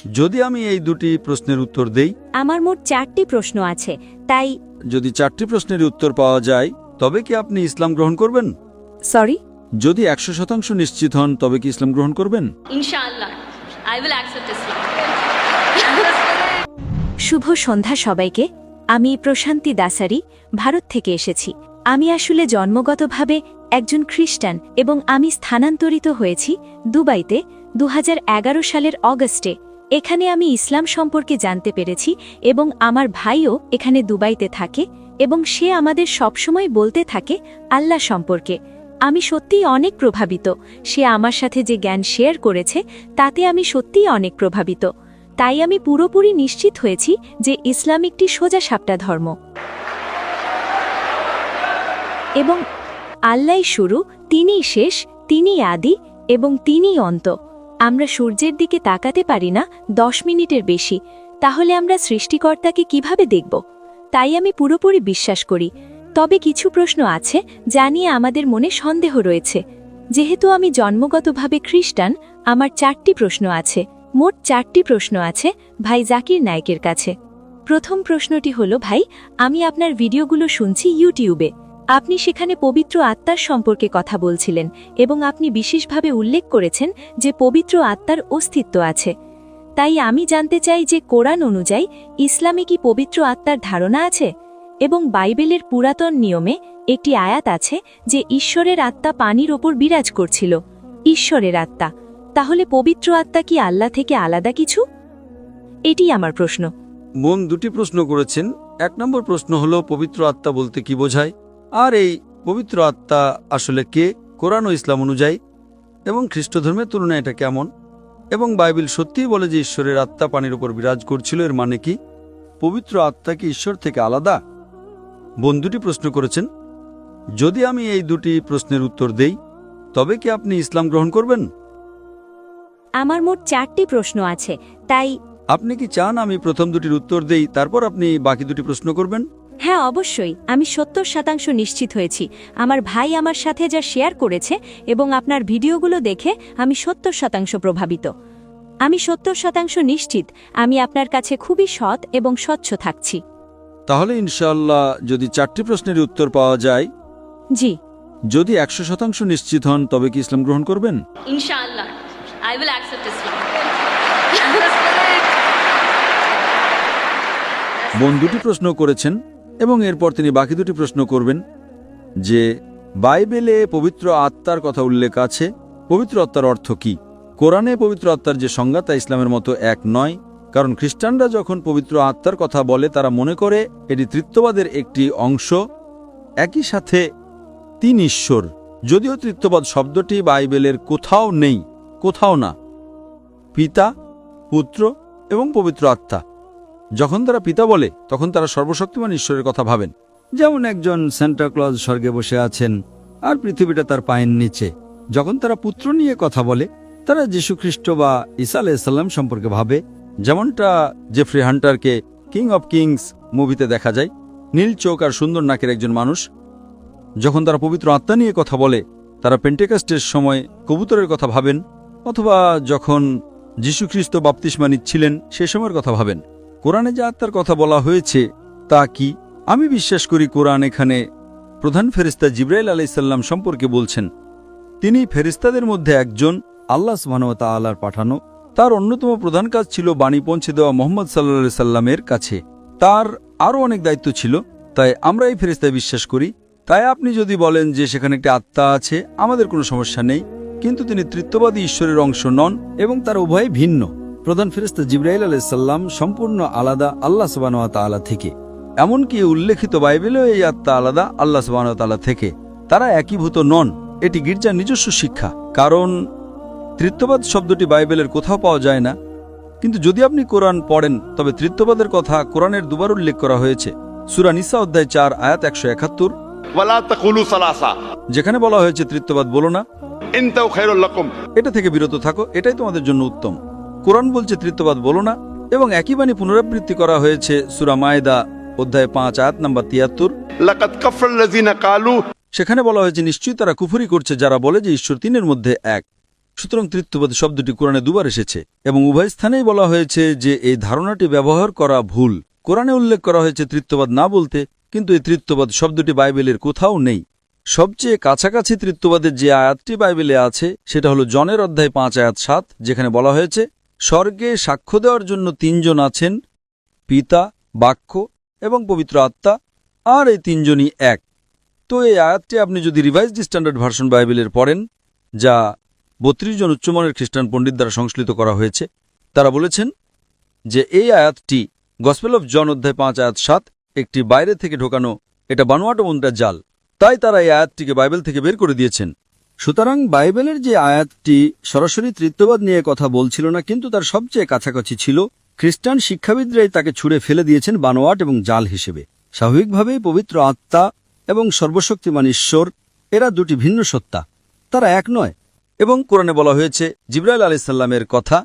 যদি আমি এই দুটি প্রশ্নের উত্তর দেই। আমার মোট 4টি প্রশ্ন আছে, তাই যদি 4টি প্রশ্নের উত্তর পাওয়া যায় তবে কি আপনি ইসলাম গ্রহণ করবেন? সরি, যদি 100% নিশ্চিত হন তবে কি ইসলাম গ্রহণ করবেন? ইনশাআল্লাহ I will accept Islam. শুভ সন্ধ্যা সবাইকে। আমি প্রশান্তি দাসারি, ভারত থেকে এসেছি। আমি আসলে জন্মগতভাবে একজন খ্রিস্টান এবং আমি স্থানান্তরিত হয়েছি দুবাইতে 2011 সালের অগস্টে। এখানে আমি ইসলাম সম্পর্কে জানতে পেরেছি এবং আমার ভাইও এখানে দুবাইতে থাকে এবং সে আমাদের সবসময় বলতে থাকে আল্লাহ সম্পর্কে। আমি সত্যিই অনেক প্রভাবিত। সে আমার সাথে যে জ্ঞান শেয়ার করেছে তাতে আমি সত্যিই অনেক প্রভাবিত। তাই আমি পুরোপুরি নিশ্চিত হয়েছি যে ইসলাম একটি সোজাসাপটা ধর্ম এবং আল্লাহই শুরু, তিনিই শেষ, তিনিই আদি এবং তিনিই অন্ত। আমরা সূর্যের দিকে তাকাতে পারি না 10 মিনিটের বেশি, তাহলে আমরা সৃষ্টিকর্তাকে কিভাবে দেখব? তাই আমি পুরোপুরি বিশ্বাস করি। তবে কিছু প্রশ্ন আছে যা নিয়ে আমাদের মনে সন্দেহ রয়েছে। যেহেতু আমি জন্মগতভাবে খ্রিস্টান, আমার 4টি প্রশ্ন আছে। মোট 4টি প্রশ্ন আছে ভাই জাকির নায়েকের কাছে। প্রথম প্রশ্নটি হলো, ভাই, আমি আপনার ভিডিওগুলো শুনছি ইউটিউবে। আপনি সেখানে পবিত্র আত্মার সম্পর্কে কথা বলছিলেন এবং আপনি বিশেষভাবে উল্লেখ করেছেন যে পবিত্র আত্মার অস্তিত্ব আছে। তাই আমি জানতে চাই যে কোরআন অনুযায়ী ইসলামে কি পবিত্র আত্মার ধারণা আছে? এবং বাইবেলের পুরাতন নিয়মে একটি আয়াত আছে যে ঈশ্বরের আত্মা পানির ওপর বিরাজ করছিল। ঈশ্বরের আত্মা, তাহলে পবিত্র আত্মা কি আল্লাহ থেকে আলাদা কিছু? এটি আমার প্রশ্ন। বোন দুটি প্রশ্ন করেছেন। 1 নম্বর প্রশ্ন হলো পবিত্র আত্মা বলতে কি বোঝায়, আর এই পবিত্র আত্মা আসলে কে কোরআন ও ইসলাম অনুযায়ী, এবং খ্রিস্ট ধর্মের তুলনায় এটা কেমন, এবং বাইবেল সত্যিই বলে যে ঈশ্বরের আত্মা পানির উপর বিরাজ করছিল, এর মানে কি? পবিত্র আত্মা কি ঈশ্বর থেকে আলাদা? বোন দুটি প্রশ্ন করেছেন। যদি আমি এই দুটি প্রশ্নের উত্তর দেই তবে কি আপনি ইসলাম গ্রহণ করবেন? আমার মোট 4টি প্রশ্ন আছে, তাই আপনি কি চান আমি প্রথম দুটির উত্তর দেই, তারপর আপনি বাকি দুটি প্রশ্ন করবেন? হ্যাঁ, অবশ্যই। আমি 70% নিশ্চিত হয়েছি। আমার ভাই আমার সাথে যা শেয়ার করেছে এবং আপনার ভিডিওগুলো দেখে আমি 70% প্রভাবিত। আমি 70% নিশ্চিত আমি আপনার কাছে খুবই সৎ এবং স্বচ্ছ থাকছি। তাহলে ইনশাআল্লাহ যদি 4টি প্রশ্নের উত্তর পাওয়া যায়। জি। যদি 100% নিশ্চিত হন তবে কি ইসলাম গ্রহণ করবেন? ইনশাআল্লাহ I will accept Islam. বোন দুটি প্রশ্ন করেছেন এবং এরপর তিনি বাকি দুটি প্রশ্ন করবেন যে বাইবেলে পবিত্র আত্মার কথা উল্লেখ আছে, পবিত্র আত্মার অর্থ কি? কোরআনে পবিত্র আত্মার যে সংজ্ঞা তা ইসলামের মতো এক নয়, কারণ খ্রিস্টানরা যখন পবিত্র আত্মার কথা বলে তারা মনে করে এটি তৃত্ববাদের একটি অংশ, একই সাথে 3 ঈশ্বর। যদিও তৃত্ববাদ শব্দটি বাইবেলের কোথাও নেই, কোথাও না। পিতা, পুত্র এবং পবিত্র আত্মা। যখন তারা পিতা বলে তখন তারা সর্বশক্তিমান ঈশ্বরের কথা ভাবেন, যেমন একজন সান্টা ক্লজ স্বর্গে বসে আছেন আর পৃথিবীটা তার পায়ের নিচে। যখন তারা পুত্র নিয়ে কথা বলে তারা যীশুখ্রিস্ট বা ঈসা আলাইহিস সালাম সম্পর্কে ভাবে, যেমনটা জেফ্রি হান্টারকে কিং অব কিংস মুভিতে দেখা যায়, নীল চোখ আর সুন্দর নাকের একজন মানুষ। যখন তারা পবিত্র আত্মা নিয়ে কথা বলে তারা পেন্টেকস্টের সময় কবুতরের কথা ভাবেন, অথবা যখন যীশুখ্রিস্ট বাপ্তিস্মা নিচ্ছিলেন সে সময়ের কথা ভাবেন। কোরআনে যে আত্মার কথা বলা হয়েছে তা কি? আমি বিশ্বাস করি কোরআন এখানে প্রধান ফেরেশতা জিবরাইল আলাইহিস সালাম সম্পর্কে বলছেন। তিনি ফেরেশতাদের মধ্যে একজন, আল্লাহ সুবহানাহু ওয়া তাআলার পাঠানো। তার অন্যতম প্রধান কাজ ছিল বাণী পৌঁছে দেওয়া মুহাম্মদ সাল্লাল্লাহু আলাইহি সাল্লামের কাছে। তার আরও অনেক দায়িত্ব ছিল, তাই আমরা এই ফেরেশতায় বিশ্বাস করি। তাই আপনি যদি বলেন যে সেখানে একটি আত্মা আছে, আমাদের কোনো সমস্যা নেই, কিন্তু তিনি তৃত্ববাদী ঈশ্বরের অংশ নন এবং তার উভয় ভিন্ন। প্রধান ফেরেশতা জিবরাইল আলাইহিস সালাম সম্পূর্ণ আলাদা আল্লাহ সুবহানাহু ওয়া তাআলা থেকে। এমনকি উল্লেখিত বাইবেলেও এই আত্মা আলাদা আল্লাহ সুবহানাহু ওয়া তাআলা থেকে। তারা একীভূত নন। এটি গির্জার নিজস্ব শিক্ষা, কারণ তৃত্ববাদ শব্দটি বাইবেলের কোথাও পাওয়া যায় না। কিন্তু যদি আপনি কোরআন পড়েন তবে তৃত্ববাদের কথা কোরআনের দুবার উল্লেখ করা হয়েছে। সূরা নিসা অধ্যায় 4 আয়াত 171, ওয়ালা তাকুলু সালাসা, যেখানে বলা হয়েছে তৃত্ববাদ বলো না, ইনতাউ খায়রুল লাকুম, এটা থেকে বিরত থাকো, এটাই তোমাদের জন্য উত্তম। কোরআন বলছে তৃত্ববাদ বলো না, এবং একই বাণী পুনরাবৃত্তি করা হয়েছে সূরা মায়েদা অধ্যায় 5 আয়াত নাম্বার 73। লাকাদ কাফারাল্লাযিনা ক্বালু, সেখানে বলা হয়েছে নিশ্চয়ই তারা কুফরি করছে যারা বলে যে ঈশ্বর তিনের মধ্যে এক। সুতরাং তৃত্ববাদ শব্দটি কোরআনে দুবার এসেছে এবং উভয় স্থানেই বলা হয়েছে যে এই ধারণাটি ব্যবহার করা ভুল। কোরআনে উল্লেখ করা হয়েছে তৃত্ববাদ না বলতে, কিন্তু এই তৃত্ববাদ শব্দটি বাইবেলের কোথাও নেই। সবচেয়ে কাছাকাছি তৃত্ববাদের যে আয়াতটি বাইবেলে আছে সেটা হলো জনের অধ্যায় 5 আয়াত 7, যেখানে বলা হয়েছে স্বর্গে সাক্ষ্য দেওয়ার জন্য 3 জন আছেন, পিতা, বাক্য এবং পবিত্র আত্মা, আর এই 3 জনই এক। তো এই আয়াতটি আপনি যদি রিভাইজড স্ট্যান্ডার্ড ভার্সন বাইবেলের পড়েন, যা 32 জন উচ্চমানের খ্রিস্টান পণ্ডিত দ্বারা সংশ্লিষ্ট করা হয়েছে, তারা বলেছেন যে এই আয়াতটি গসপেল অফ জন অধ্যায় 5 আয়াত 7 একটি বাইরে থেকে ঢোকানো, এটা বানোয়াট মন্ত্রের জাল। তাই তারা এই আয়াতটিকে বাইবেল থেকে বের করে দিয়েছেন। সুতরাং বাইবেলের যে আয়াতটি সরাসরি তৃত্ববাদ নিয়ে কথা বলছিল না, কিন্তু তার সবচেয়ে কাছাকাছি ছিল, খ্রিস্টান শিক্ষাবিদরাই তাকে ছুঁড়ে ফেলে দিয়েছেন বানোয়াট এবং জাল হিসেবে। স্বাভাবিকভাবেই পবিত্র আত্মা এবং সর্বশক্তিমান ঈশ্বর এরা দুটি ভিন্ন সত্তা, তারা এক নয়। এবং কোরআনে বলা হয়েছে জিবরাইল আলাইহিস সালামের কথা,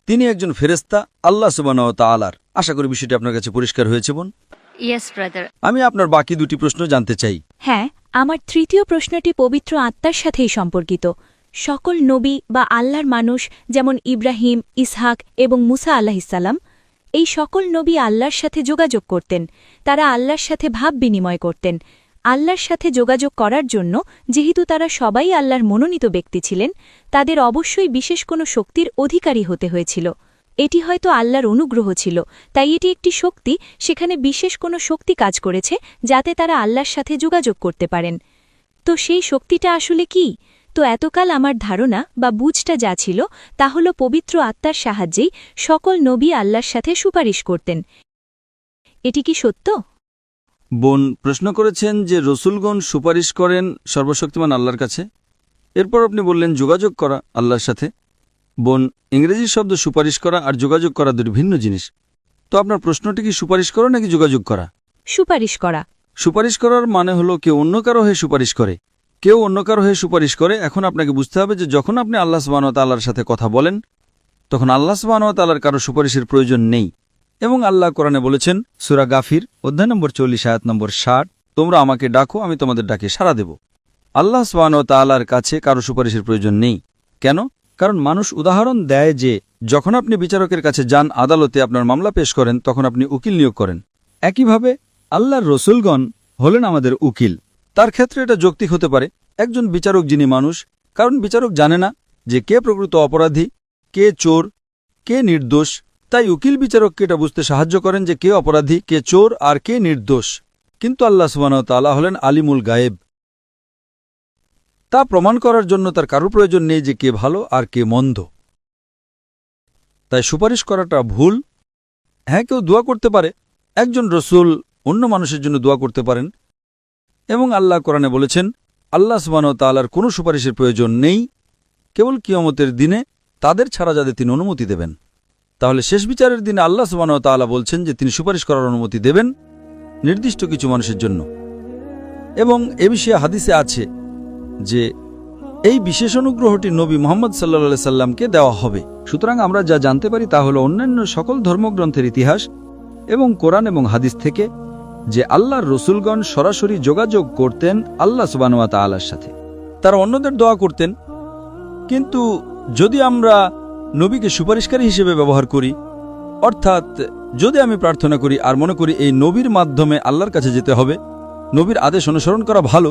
তিনি একজন ফেরেশতা আল্লাহ সুবহানাহু ওয়া তাআলার। আশা করি বিষয়টি আপনার কাছে পরিষ্কার হয়েছে বোন। Yes, brother. আমি আপনার বাকি দুটি প্রশ্ন জানতে চাই। হ্যাঁ, আমার তৃতীয় প্রশ্নটি পবিত্র আত্মার সাথেই সম্পর্কিত। সকল নবী বা আল্লাহর মানুষ, যেমন ইব্রাহিম, ইসহাক এবং মুসা আলাহিসাল্লাম, এই সকল নবী আল্লাহর সাথে যোগাযোগ করতেন। তারা আল্লাহর সাথে ভাব বিনিময় করতেন। আল্লাহর সাথে যোগাযোগ করার জন্য যেহেতু তারা সবাই আল্লাহর মনোনীত ব্যক্তি ছিলেন, তাদের অবশ্যই বিশেষ কোনো শক্তির অধিকারী হতে হয়েছিল। এটি হয়তো আল্লাহর অনুগ্রহ ছিল, তাই এটি একটি শক্তি, সেখানে বিশেষ কোনো শক্তি কাজ করেছে যাতে তারা আল্লাহর সাথে যোগাযোগ করতে পারেন। তো সেই শক্তিটা আসলে কি? তো এতকাল আমার ধারণা বা বুঝটা যা ছিল তা হল পবিত্র আত্মার সাহায্যেই সকল নবী আল্লাহর সাথে সুপারিশ করতেন। এটি কি সত্য? বোন প্রশ্ন করেছেন যে রসুলগণ সুপারিশ করেন সর্বশক্তিমান আল্লাহর কাছে। এরপর আপনি বললেন যোগাযোগ করা আল্লাহর সাথে। বোন, ইংরেজি শব্দ সুপারিশ করা আর যোগাযোগ করা দুটি ভিন্ন জিনিস। তো আপনার প্রশ্নটি কি সুপারিশ করা নাকি যোগাযোগ করা? সুপারিশ করা। সুপারিশ করার মানে হলো কেউ অন্য কারো হয়ে সুপারিশ করে। কেউ অন্য কারো হয়ে সুপারিশ করে। এখন আপনাকে বুঝতে হবে যে যখন আপনি আল্লাহ সুবহানাহু ওয়া তাআলার সাথে কথা বলেন, তখন আল্লাহ সুবহানাহু ওয়া তাআলার কারো সুপারিশের প্রয়োজন নেই। এবং আল্লাহ কোরআনে বলেছেন সূরা গাফির অধ্যায় নম্বর 40 আয়াত নম্বর 60, তোমরা আমাকে ডাকো, আমি তোমাদের ডাকে সাড়া দেব। আল্লাহ সুবহানাহু ওয়া তাআলার কাছে কারো সুপারিশের প্রয়োজন নেই। কেন? কারণ মানুষ উদাহরণ দেয় যে যখন আপনি বিচারকের কাছে যান, আদালতে আপনার মামলা পেশ করেন, তখন আপনি উকিল নিয়োগ করেন। একইভাবে আল্লাহর রসুলগণ হলেন আমাদের উকিল। তার ক্ষেত্রে এটা যৌক্তিক হতে পারে, একজন বিচারক যিনি মানুষ, কারণ বিচারক জানে না যে কে প্রকৃত অপরাধী, কে চোর, কে নির্দোষ। তাই উকিল বিচারককে এটা বুঝতে সাহায্য করেন যে কে অপরাধী, কে চোর আর কে নির্দোষ। কিন্তু আল্লাহ সুবহানাহু ওয়া তাআলা হলেন আলিমুল গায়েব। তা প্রমাণ করার জন্য তার কারো প্রয়োজন নেই যে কে ভালো আর কে মন্দ। তাই সুপারিশ করাটা ভুল। হ্যাঁ, কেউ দোয়া করতে পারে, একজন রসুল অন্য মানুষের জন্য দোয়া করতে পারেন। এবং আল্লাহ কোরআনে বলেছেন আল্লাহ সুবহানাহু ওয়া তাআলার কোনো সুপারিশের প্রয়োজন নেই, কেবল কিয়ামতের দিনে তাদের ছাড়া যাদের তিনি অনুমতি দেবেন। তাহলে শেষ বিচারের দিনে আল্লাহ সুবহানাহু ওয়া তাআলা বলছেন যে তিনি সুপারিশ করার অনুমতি দেবেন নির্দিষ্ট কিছু মানুষের জন্য। এবং এ বিষয়ে হাদিসে আছে যে এই বিশেষ অনুগ্রহটি নবী মুহাম্মদ সাল্লাল্লাহু আলাইহি সাল্লামকে দেওয়া হবে। সুতরাং আমরা যা জানতে পারি তা হলো অন্যান্য সকল ধর্মগ্রন্থের ইতিহাস এবং কোরআন এবং হাদিস থেকে যে আল্লাহর রসুলগণ সরাসরি যোগাযোগ করতেন আল্লাহ সুবহানাহু ওয়া তাআলার সাথে। তারা অন্যদের দোয়া করতেন। কিন্তু যদি আমরা নবীকে সুপারিশকারী হিসেবে ব্যবহার করি, অর্থাৎ যদি আমি প্রার্থনা করি আর মনে করি এই নবীর মাধ্যমে আল্লাহর কাছে যেতে হবে, নবীর আদেশ অনুসরণ করা ভালো,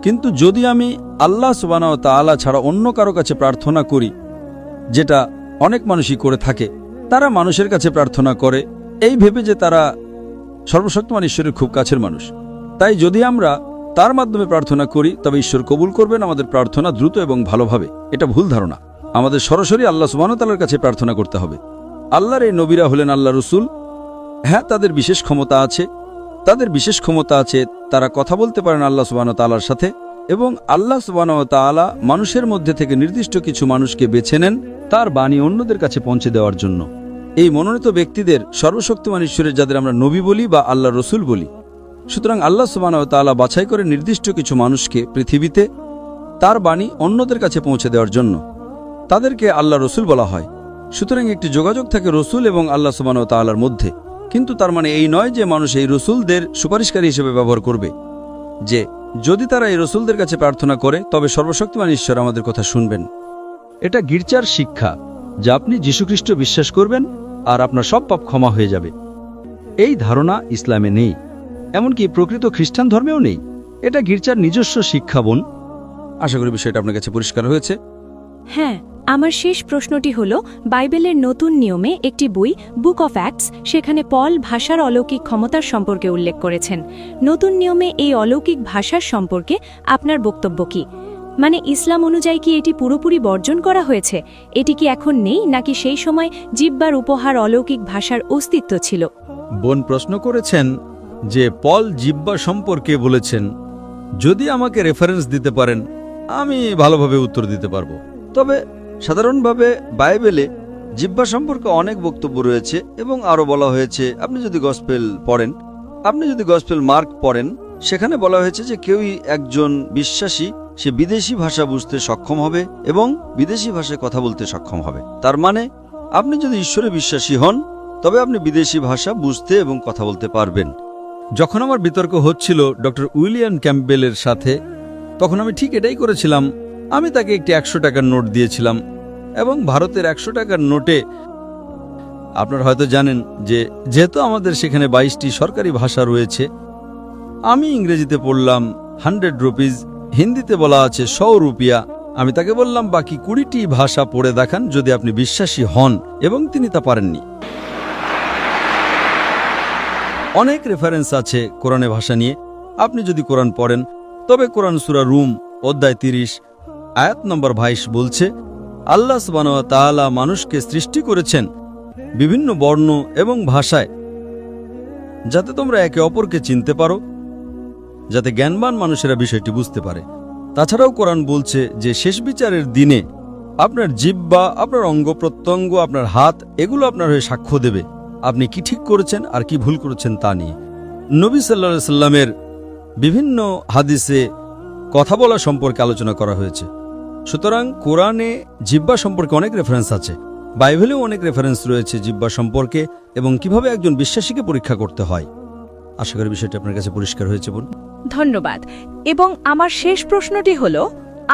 কিন্তু যদি আমি আল্লাহ সুবহানাহু ওয়া তাআলা ছাড়া অন্য কারো কাছে প্রার্থনা করি, যেটা অনেক মানুষই করে থাকে, তারা মানুষের কাছে প্রার্থনা করে এই ভেবে যে তারা সর্বশক্তিমান ঈশ্বরের খুব কাছের মানুষ। তাই যদি আমরা তার মাধ্যমে প্রার্থনা করি তবে ঈশ্বর কবুল করবেন আমাদের প্রার্থনা দ্রুত এবং ভালোভাবে। এটা ভুল ধারণা। আমাদের সরাসরি আল্লাহ সুবহানাহু ওয়া তাআলার কাছে প্রার্থনা করতে হবে। আল্লাহর এই নবীরা হলেন আল্লাহ রসুল। হ্যাঁ, তাদের বিশেষ ক্ষমতা আছে, তারা কথা বলতে পারেন আল্লাহ সুবহানাহু ওয়া তাআলার সাথে। এবং আল্লাহ সুবহানাহু ওয়া তাআলা মানুষের মধ্যে থেকে নির্দিষ্ট কিছু মানুষকে বেছে নেন তার বাণী অন্যদের কাছে পৌঁছে দেওয়ার জন্য। এই মনোনীত ব্যক্তিদের সর্বশক্তিমান ঈশ্বরের যাদের আমরা নবী বলি বা আল্লাহ রসুল বলি। সুতরাং আল্লাহ সুবহানাহু ওয়া তাআলা বাছাই করে নির্দিষ্ট কিছু মানুষকে পৃথিবীতে তার বাণী অন্যদের কাছে পৌঁছে দেওয়ার জন্য, তাদেরকে আল্লাহ রসুল বলা হয়। সুতরাং একটি যোগাযোগ থাকে রসুল এবং আল্লাহ সুবহানাহু ওয়া তাআলার মধ্যে। কিন্তু তার মানে এই নয় যে মানুষ এই রসুলদের সুপারিশকারী হিসেবে ব্যবহার করবে, যে যদি তারা এই রসুলদের কাছে প্রার্থনা করে তবে সর্বশক্তিমান ঈশ্বর আমাদের কথা শুনবেন। এটা গির্জার শিক্ষা, যা আপনি যীশুখ্রিস্ট বিশ্বাস করবেন আর আপনার সব পাপ ক্ষমা হয়ে যাবে। এই ধারণা ইসলামে নেই, এমনকি প্রকৃত খ্রিস্টান ধর্মেও নেই। এটা গির্জার নিজস্ব শিক্ষা। বোন, আশা করি বিষয়টা আপনার কাছে পরিষ্কার হয়েছে। হ্যাঁ, আমার শেষ প্রশ্নটি হল, বাইবেলের নতুন নিয়মে একটি বই, বুক অফ অ্যাক্টস, সেখানে পল ভাষার অলৌকিক ক্ষমতার সম্পর্কে উল্লেখ করেছেন। নতুন নিয়মে এই অলৌকিক ভাষার সম্পর্কে আপনার বক্তব্য কি? মানে ইসলাম অনুযায়ী কি এটি পুরোপুরি বর্জন করা হয়েছে? এটি কি এখন নেই, নাকি সেই সময় জিহ্বার উপহার অলৌকিক ভাষার অস্তিত্ব ছিল? বোন প্রশ্ন করেছেন যে পল জিহ্বা সম্পর্কে বলেছেন। যদি আমাকে রেফারেন্স দিতে পারেন, আমি ভালোভাবে উত্তর দিতে পারবো। তবে সাধারণভাবে বাইবেলে জিহ্বা সম্পর্কে অনেক বক্তব্য রয়েছে এবং আরও বলা হয়েছে। আপনি যদি গসপেল পড়েন, আপনি যদি গসপেল মার্ক পড়েন, সেখানে বলা হয়েছে যে কেউই একজন বিশ্বাসী সে বিদেশি ভাষা বুঝতে সক্ষম হবে এবং বিদেশি ভাষায় কথা বলতে সক্ষম হবে। তার মানে আপনি যদি ঈশ্বরে বিশ্বাসী হন, তবে আপনি বিদেশি ভাষা বুঝতে এবং কথা বলতে পারবেন। যখন আমার বিতর্ক হচ্ছিল ডক্টর উইলিয়াম ক্যাম্পবেলের সাথে, তখন আমি ঠিক এটাই করেছিলাম। আমি তাকে একটি 100 টাকার নোট দিয়েছিলাম এবং ভারতের 100 টাকার নোটে আপনারা হয়তো জানেন যে যেহেতু আমাদের সেখানে 22টি সরকারি ভাষা রয়েছে, আমি ইংরেজিতে পড়লাম 100 রুপিজ, হিন্দিতে বলা আছে 100 রুপিয়া। আমি তাকে বললাম বাকি 20টি ভাষা পড়ে দেখান যদি আপনি বিশ্বাসী হন, এবং তিনি তা পারেননি। অনেক রেফারেন্স আছে কোরআনে ভাষা নিয়ে। আপনি যদি কোরআন পড়েন, তবে কোরআন সূরা রুম অধ্যায় 30 আয়াত নম্বর 22 বলছে, আল্লাহ সুবহানাহু ওয়া তাআলা মানুষকে সৃষ্টি করেছেন বিভিন্ন বর্ণ এবং ভাষায়, যাতে তোমরা একে অপরকে চিনতে পারো, যাতে জ্ঞানবান মানুষেরা বিষয়টি বুঝতে পারে। তাছাড়াও কোরআন বলছে যে শেষ বিচারের দিনে আপনার জিহ্বা, আপনার অঙ্গ প্রত্যঙ্গ, আপনার হাত, এগুলো আপনার হয়ে সাক্ষ্য দেবে আপনি কি ঠিক করেছেন আর কি ভুল করেছেন তা নিয়ে। নবী সাল্লাল্লাহু আলাইহি সাল্লামের বিভিন্ন হাদিসে কথা বলা সম্পর্কে আলোচনা করা হয়েছে। সুতরাং কোরআনে জিহ্বা সম্পর্কে অনেক রেফারেন্স আছে, বাইবেলেও অনেক রেফারেন্স রয়েছে জিহ্বা সম্পর্কে এবং কিভাবে একজন বিশ্বাসীকে পরীক্ষা করতে হয়। আশা করি বিষয়টি আপনার কাছে পরিষ্কার হয়েছে বোন। ধন্যবাদ। এবং আমার শেষ প্রশ্নটি হলো,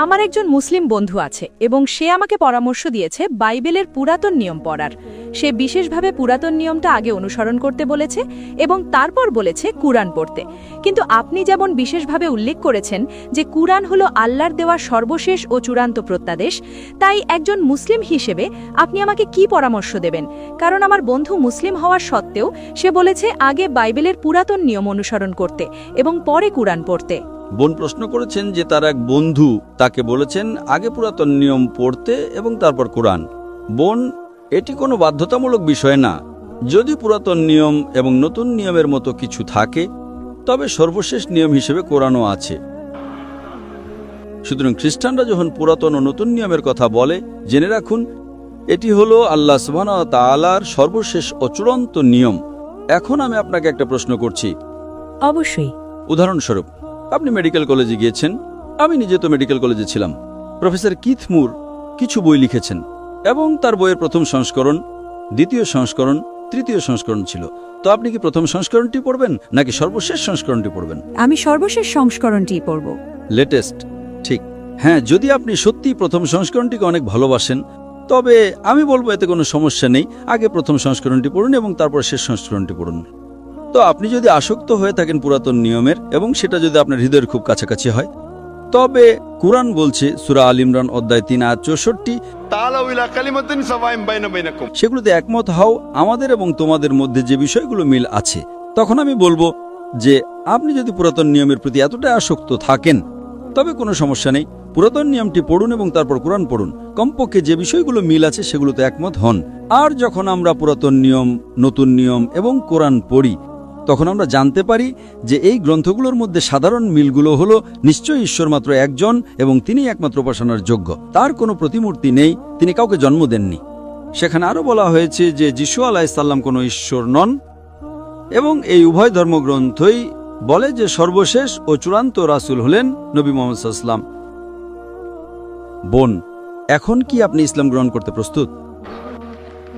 আমার একজন মুসলিম বন্ধু আছে এবং সে আমাকে পরামর্শ দিয়েছে বাইবেলের পুরাতন নিয়ম পড়ার। সে বিশেষভাবে পুরাতন নিয়মটা আগে অনুসরণ করতে বলেছে এবং তারপর বলেছে কুরআন পড়তে। কিন্তু আপনি যেমন বিশেষভাবে উল্লেখ করেছেন যে কুরআন হলো আল্লাহর দেওয়া সর্বশেষ ও চূড়ান্ত প্রত্যাদেশ, তাই একজন মুসলিম হিসেবে আপনি আমাকে কি পরামর্শ দেবেন? কারণ আমার বন্ধু মুসলিম হওয়ার সত্ত্বেও সে বলেছে আগে বাইবেলের পুরাতন নিয়ম অনুসরণ করতে এবং পরে কুরআন পড়তে। বোন প্রশ্ন করেছেন যে তার এক বন্ধু তাকে বলেছেন আগে পুরাতন নিয়ম পড়তে এবং তারপর কোরআন। বোন, এটি কোনো বাধ্যতামূলক বিষয় না। যদি পুরাতন নিয়ম এবং নতুন নিয়মের মতো কিছু থাকে, তবে সর্বশেষ নিয়ম হিসেবে কোরআনও আছে। সুতরাং খ্রিস্টানরা যখন পুরাতন ও নতুন নিয়মের কথা বলে, জেনে রাখুন এটি হলো আল্লাহ সুবহানাহু ওয়া তাআলার সর্বশেষ ও চূড়ান্ত নিয়ম। এখন আমি আপনাকে একটা প্রশ্ন করছি। অবশ্যই। উদাহরণস্বরূপ, আপনি মেডিকেল কলেজে গিয়েছেন। আমি নিজে তো মেডিকেল কলেজে ছিলাম। প্রফেসর কিথ মুর কিছু বই লিখেছেন এবং তার বইয়ের প্রথম সংস্করণ, দ্বিতীয় সংস্করণ, তৃতীয় সংস্করণ ছিল। তো আপনি কি প্রথম সংস্করণটি পড়বেন নাকি সর্বশেষ সংস্করণটি পড়বেন? আমি সর্বশেষ সংস্করণটি পড়ব। লেটেস্ট, ঠিক। হ্যাঁ, যদি আপনি সত্যি প্রথম সংস্করণটিকে অনেক ভালোবাসেন, তবে আমি বলবো এতে কোনো সমস্যা নেই। আগে প্রথম সংস্করণটি পড়ুন এবং তারপর শেষ সংস্করণটি পড়ুন। তো আপনি যদি আসক্ত হয়ে থাকেন পুরাতন নিয়মের এবং সেটা যদি আপনার হৃদয়ের খুব কাছাকাছি হয়, তবে কুরআন বলছে সূরা আল ইমরান অধ্যায় 3 আয়াত 64, তাআলাউ ইলা কালিমাতিন সাওয়াইন বাইনাকুম। সেগুলোতে একমত হও আমাদের এবং তোমাদের মধ্যে যে বিষয়গুলো মিল আছে। তখন আমি বলবো যে আপনি যদি পুরাতন নিয়মের প্রতি এতটা আসক্ত থাকেন, তবে কোনো সমস্যা নেই। পুরাতন নিয়মটি পড়ুন এবং তারপর কোরআন পড়ুন। কমপক্ষে যে বিষয়গুলো মিল আছে সেগুলোতে একমত হন। আর যখন আমরা পুরাতন নিয়ম, নতুন নিয়ম এবং কোরআন পড়ি, তখন আমরা জানতে পারি যে এই গ্রন্থগুলোর মধ্যে সাধারণ মিলগুলো হলো নিশ্চয়ই ঈশ্বর মাত্র একজন এবং তিনি একমাত্র উপাসনার যোগ্য। তার কোনো প্রতিমূর্তি নেই, তিনি কাউকে জন্ম দেননি। সেখানে আরও বলা হয়েছে যে যিশু আলাইহিস সালাম কোনো ঈশ্বর নন এবং এই উভয় ধর্মগ্রন্থই বলে যে সর্বশেষ ও চূড়ান্ত রাসূল হলেন নবী মুহাম্মদ সাল্লাল্লাহু আলাইহি ওয়াসাল্লাম। বোন, এখন কি আপনি ইসলাম গ্রহণ করতে প্রস্তুত?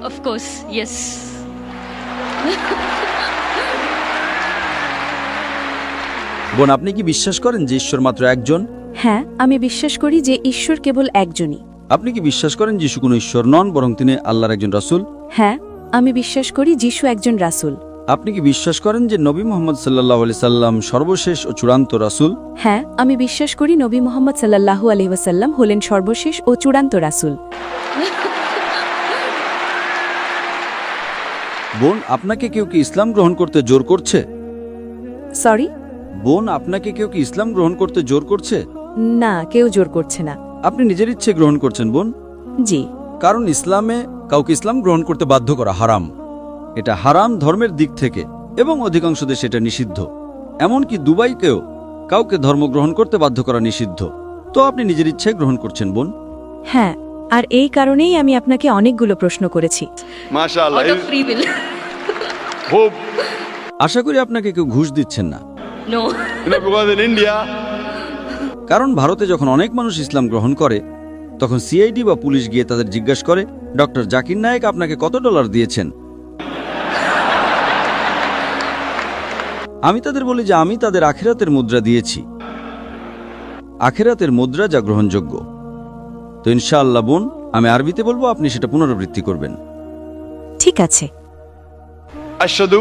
Of course, yes. বোন, আপনি কি বিশ্বাস করেন যে ঈশ্বর মাত্র একজন? হ্যাঁ, আমি বিশ্বাস করি যে ঈশ্বর কেবল একজনই। আপনি কি বিশ্বাস করেন যিশু কোনো ঈশ্বর নন, বরং তিনি আল্লাহর একজন রাসূল? হ্যাঁ, আমি বিশ্বাস করি যিশু একজন রাসূল। আপনি কি বিশ্বাস করেন যে নবী মুহাম্মদ সাল্লাল্লাহু আলাইহি সাল্লাম সর্বশেষ ও চূড়ান্ত রাসূল? হ্যাঁ, আমি বিশ্বাস করি নবী মুহাম্মদ সাল্লাল্লাহু আলাইহি ওয়াসাল্লাম হলেন সর্বশেষ ও চূড়ান্ত রাসূল। বোন, আপনাকে কেউ কি ইসলাম গ্রহণ করতে জোর করছে? সরি? বোন, আপনাকে কেউ কি ইসলাম গ্রহণ করতে জোর করছে? না, কেউ জোর করছে না। আপনি নিজের ইচ্ছে গ্রহণ করছেন বোন। জি। কারণ ইসলামে কাউকে ইসলাম গ্রহণ করতে বাধ্য করা হারাম। এটা হারাম ধর্মের দিক থেকে, এবং অধিকাংশ দেশে এটা নিষিদ্ধ। এমনকি দুবাইকেও কাউকে ধর্ম গ্রহণ করতে বাধ্য করা নিষিদ্ধ। তো আপনি নিজের ইচ্ছে গ্রহণ করছেন বোন। হ্যাঁ, আর এই কারণেই আমি আপনাকে অনেকগুলো প্রশ্ন করেছি। মাশাআল্লাহ Out of free will. খুব আশা করি আপনাকে কেউ ঘুষ দিচ্ছেন না। No. because in India কারণ ভারতে যখন অনেক মানুষ ইসলাম গ্রহণ করে, তখন সিআইডি বা পুলিশ গিয়ে তাদের জিজ্ঞাসা করে, ডক্টর জাকির নায়েক আপনাকে কত ডলার দিয়েছেন? আমি তাদের বলি যে আমি তাদের আখিরাতের মুদ্রা দিয়েছি, আখিরাতের মুদ্রা যা গ্রহণযোগ্য। তো ইনশাআল্লাহ বোন, আমি আরবিতে বলবো, আপনি সেটা পুনরাবৃত্তি করবেন। ঠিক আছে। আশহাদু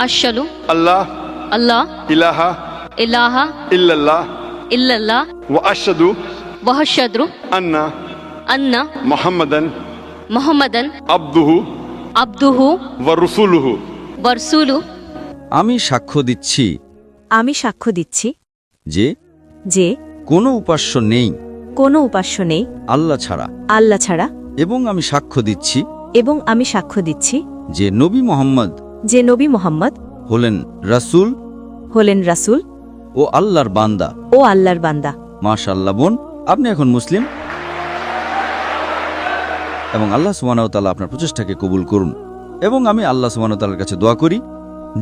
Ashhadu আল্লাহ Allah ইলাহা ilaha ইল্লাল্লাহ illallah ওয়া আশহাদু wa ashhadu আন্না anna মুহাম্মাদান Muhammadan আবদুহু abduhu ওয়া রাসূলুহু। wa rasuluhu. আমি সাক্ষ্য দিচ্ছি আমি সাক্ষ্য দিচ্ছি যে যে কোনো উপাস্য নেই কোনো উপাস্য নেই আল্লাহ ছাড়া, আল্লাহ ছাড়া, এবং আমি সাক্ষ্য দিচ্ছি এবং আমি সাক্ষ্য দিচ্ছি যে নবী মুহাম্মদ যে নবী মুহাম্মদ হলেন রাসূল হলেন রাসূল ও আল্লাহর বান্দা। ও আল্লাহর বান্দা। মাশাআল্লাহ বোন, আপনি এখন মুসলিম, এবং আল্লাহ সুবহানাহু ওয়া তাআলা আপনার প্রচেষ্টাকে কবুল করুন। এবং আমি আল্লাহ সুবহানাহু ওয়া তাআলার কাছে দোয়া করি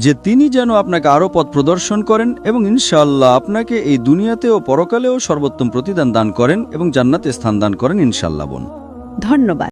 যে তিনি যেন আপনাকে আরও পথ প্রদর্শন করেন, এবং ইনশাআল্লাহ আপনাকে এই দুনিয়াতে ও পরকালেও সর্বোত্তম প্রতিদান দান করেন এবং জান্নাতে স্থান দান করেন ইনশাআল্লাহ বোন। ধন্যবাদ।